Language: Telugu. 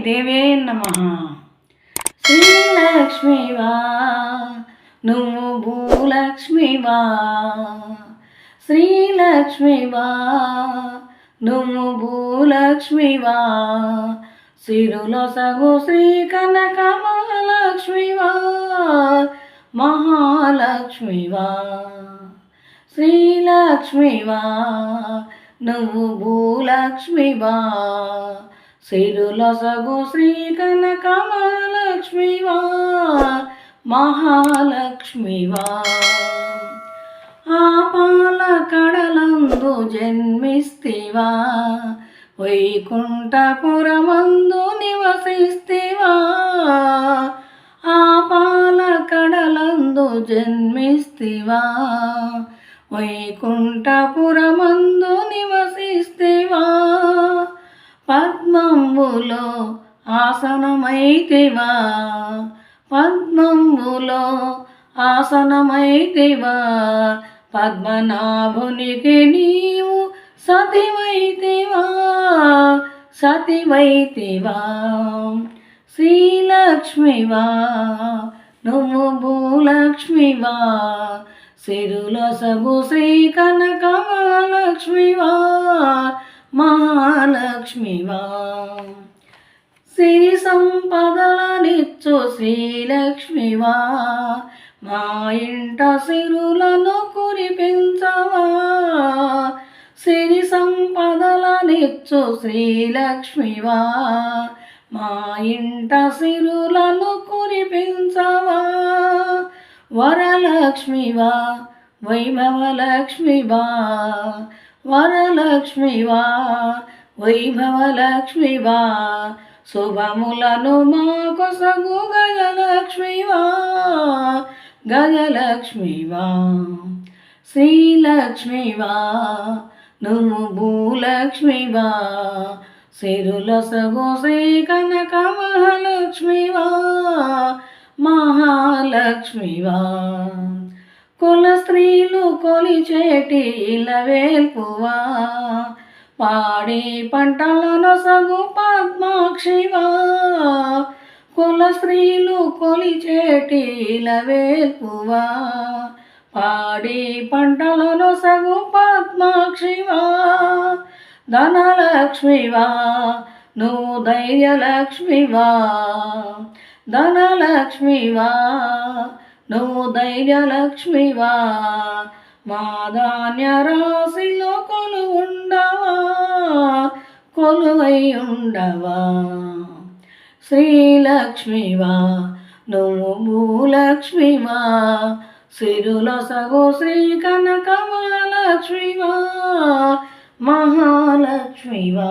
దేవే నమః. శ్రీలక్ష్మివా నువ్వు భూలక్ష్మివా, శ్రీలక్ష్మివా నువ్వు భూలక్ష్మివా, సిరులొసగు శ్రీ కనక మహాలక్ష్మివా, మహాలక్ష్మివా. శ్రీలక్ష్మివా నువ్వు భూలక్ష్మివా, సిరులొసగు శ్రీ కనక మహాలక్ష్మివా, మహాలక్ష్మివా. ఆపాల కడలందు జన్మిస్తివా, వైకుంఠపురమందు నివసిస్తివా, ఆపాల కడలందు జన్మిస్తివా, వైకుంఠపురమందు నివసిస్తివా, పద్మంబులో ఆసనమైతివా, పద్మంబులో ఆసనమైతివా, పద్మనాభునికి నీవు సతివైతివా, సతివైతివా. శ్రీలక్ష్మివా నువ్వు భూలక్ష్మివా, సిరులొసగు శ్రీ కనక మహాలక్ష్మివా, మహాలక్ష్మివా. సిరి సంపదలనిచ్చు శ్రీలక్ష్మివా, మా ఇంట సిరులను కురిపించవా, సిరి సంపదలనిచ్చు శ్రీలక్ష్మివా, మా ఇంట సిరులను కురిపించవా, వరలక్ష్మివా వైభవలక్ష్మివా, వరలక్ష్మివా వైభవలక్ష్మివా, శుభములను మాకొసగు గజలక్ష్మివా, గజలక్ష్మివా. శ్రీలక్ష్మివా నువ్వు భూలక్ష్మివా, సిరులొసగు శ్రీ కనక మహాలక్ష్మివా, మహాలక్ష్మివా. కుల స్త్రీలు కొలిచేటి ఇలవేల్పువా, పాడి పంటలనొసగు పద్మాక్షివా, కుల స్త్రీలు కొలిచేటి ఇలవేల్పువా, పాడి పంటలనొసగు పద్మాక్షివా, ధనలక్ష్మివా నువ్వు ధైర్యలక్ష్మివా, ధనలక్ష్మివా నువ్వు ధైర్యలక్ష్మివా, మా ధాన్య రాశిలో కొలువుండవా, కొలువై ఉండవా. శ్రీలక్ష్మివా నువ్వు భూలక్ష్మివా, సిరులొసగు శ్రీ కనక మహాలక్ష్మివా, మహాలక్ష్మివా.